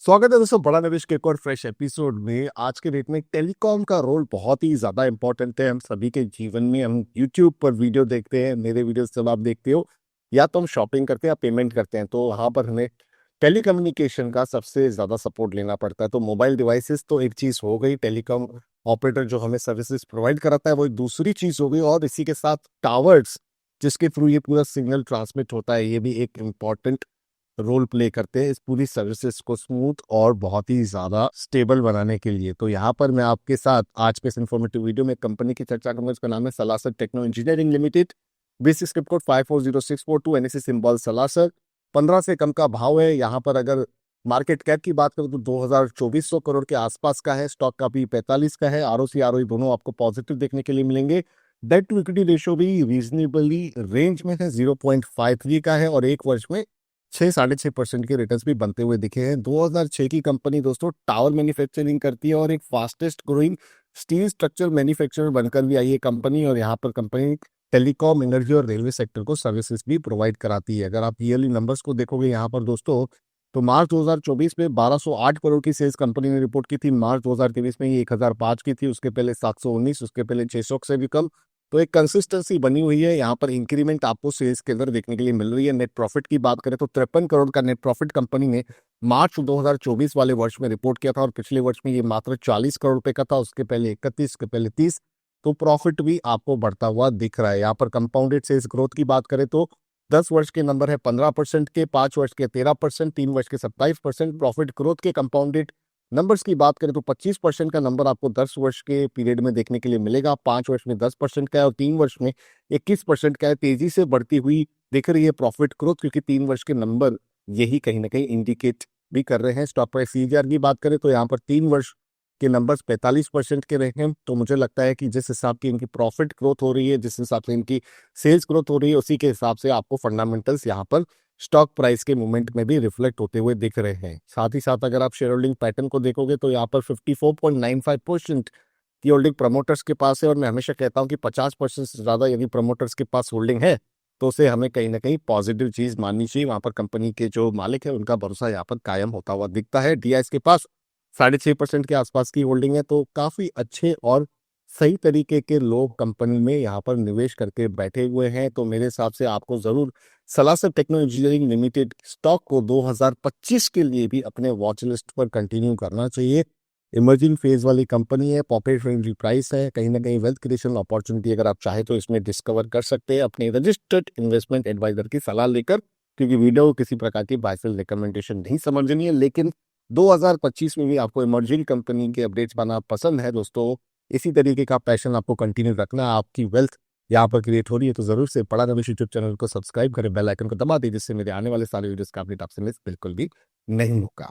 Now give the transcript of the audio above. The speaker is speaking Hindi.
स्वागत है दोस्तों बड़ा निवेश के एक और फ्रेश एपिसोड में। आज के डेट में टेलीकॉम का रोल बहुत ही ज्यादा इंपॉर्टेंट है हम सभी के जीवन में। हम यूट्यूब पर वीडियो देखते हैं, मेरे वीडियोस जब आप देखते हो या तो हम शॉपिंग करते हैं या पेमेंट करते हैं, तो वहां पर हमें टेलीकम्युनिकेशन का सबसे ज्यादा सपोर्ट लेना पड़ता है। तो मोबाइल डिवाइसेस तो एक चीज हो गई, टेलीकॉम ऑपरेटर जो हमें सर्विसेज प्रोवाइड कराता है वो एक दूसरी चीज हो गई, और इसी के साथ टावर्स जिसके थ्रू ये पूरा सिग्नल ट्रांसमिट होता है, ये भी एक इम्पॉर्टेंट रोल प्ले करते हैं इस पूरी सर्विसेज को स्मूथ और बहुत ही ज्यादा स्टेबल बनाने के लिए। तो यहाँ पर मैं आपके साथ आज के इस इन्फॉर्मेटिव वीडियो में कंपनी की चर्चा करूंगा। इसका नाम है Salasar techno engineering limited, basic script code 540642, NSC symbol Salasar. 15 से कम का भाव है। यहाँ पर अगर मार्केट कैप की बात करें तो 2400 करोड़ के आसपास का है। स्टॉक का भी 45 का है। आरओसी आरओई दोनों आपको पॉजिटिव देखने के लिए मिलेंगे। डेट टू इक्विटी रेशियो भी रीजनेबली रेंज में है, 0.53 का है, और एक वर्ष में 6-6.5% के रिटर्न्स भी बनते हुए दिखे हैं। 2006 की कंपनी दोस्तों टावर मैन्युफैक्चरिंग करती है और एक fastest growing steel structure manufacturer बनकर भी आई है कंपनी। और यहाँ पर कंपनी टेलीकॉम, एनर्जी और रेलवे सेक्टर को सर्विसेज भी प्रोवाइड कराती है। अगर आप ईयरली नंबर्स को देखोगे यहाँ पर दोस्तों, तो मार्च 2024 में 1208 करोड़ की सेल्स कंपनी ने रिपोर्ट की थी। मार्च 2023 में ये 1005 की थी, उसके पहले 719, उसके पहले 600 से भी कम। तो एक कंसिस्टेंसी बनी हुई है। यहाँ पर इंक्रीमेंट आपको सेल्स के अंदर देखने के लिए मिल रही है। नेट प्रॉफिट की बात करें तो 53 करोड़ का नेट प्रॉफिट कंपनी ने मार्च 2024 वाले वर्ष में रिपोर्ट किया था, और पिछले वर्ष में ये मात्र 40 करोड़ रुपए का था, उसके पहले 31, उसके पहले 30। तो प्रॉफिट भी आपको बढ़ता हुआ दिख रहा है। यहाँ पर कंपाउंडेड सेल्स ग्रोथ की बात करें तो 10 वर्ष के नंबर है 15% के, 5 वर्ष के 13%, 3 वर्ष के 27%। प्रॉफिट ग्रोथ के कंपाउंडेड नंबर्स की बात करें तो 25% का नंबर आपको 10 वर्ष के पीरियड में देखने के लिए मिलेगा। 5 वर्ष में 10% का है और 3 वर्ष में 21% का है। तेजी से बढ़ती हुई दिख रही है प्रॉफिट ग्रोथ, क्योंकि 3 वर्ष के नंबर यही कहीं ना कहीं इंडिकेट भी कर रहे हैं। स्टॉक प्राइस सीजीआर की बात करें तो यहाँ पर 3 वर्ष के नंबर्स 45% के रहे हैं। तो मुझे लगता है कि जिस हिसाब की इनकी प्रॉफिट ग्रोथ हो रही है, जिस हिसाब से इनकी सेल्स ग्रोथ हो रही है, उसी के हिसाब से आपको फंडामेंटल्स यहाँ पर स्टॉक प्राइस के मूवमेंट में भी रिफ्लेक्ट होते हुए दिख रहे हैं। साथ ही साथ अगर आप शेयर होल्डिंग पैटर्न को देखोगे तो यहाँ पर 54.95% की होल्डिंग प्रमोटर्स के पास है। और मैं हमेशा कहता हूँ कि 50% से ज्यादा यदि प्रमोटर्स के पास होल्डिंग है तो उसे हमें कहीं ना कहीं पॉजिटिव चीज माननी चाहिए। वहां पर कंपनी के जो मालिक है उनका भरोसा यहाँ पर कायम होता हुआ दिखता है। डीआईएस के पास 6.5% के आसपास की होल्डिंग है। तो काफी अच्छे और सही तरीके के लोग कंपनी में यहाँ पर निवेश करके बैठे हुए हैं। तो मेरे हिसाब से आपको जरूर Salasar techno engineering limited stock को 2025 के लिए भी अपने वॉच लिस्ट पर कंटिन्यू करना चाहिए। इमर्जिंग फेज वाली कंपनी है, पॉकेट फ्रेंडली प्राइस है, कहीं ना कहीं वेल्थ क्रिएशन अपॉर्चुनिटी अगर आप चाहे तो इसमें डिस्कवर कर सकते हैं अपने रजिस्टर्ड इन्वेस्टमेंट एडवाइजर की सलाह लेकर। क्योंकि वीडियो को किसी प्रकार की बायसेल रिकमेंडेशन नहीं समझनी है, लेकिन 2025 में भी आपको इमर्जिंग कंपनी के अपडेट्स पाना पसंद है दोस्तों, इसी तरीके का पैशन आपको कंटिन्यू रखना है, आपकी वेल्थ यहाँ पर क्रिएट हो रही है, तो जरूर से बड़ा नवेश यूट्यूब चैनल को सब्सक्राइब करें, बेल आइकन को दबा दें, जिससे मेरे आने वाले सारे वीडियोस का अपडेट आपसे मिस बिल्कुल भी नहीं होगा।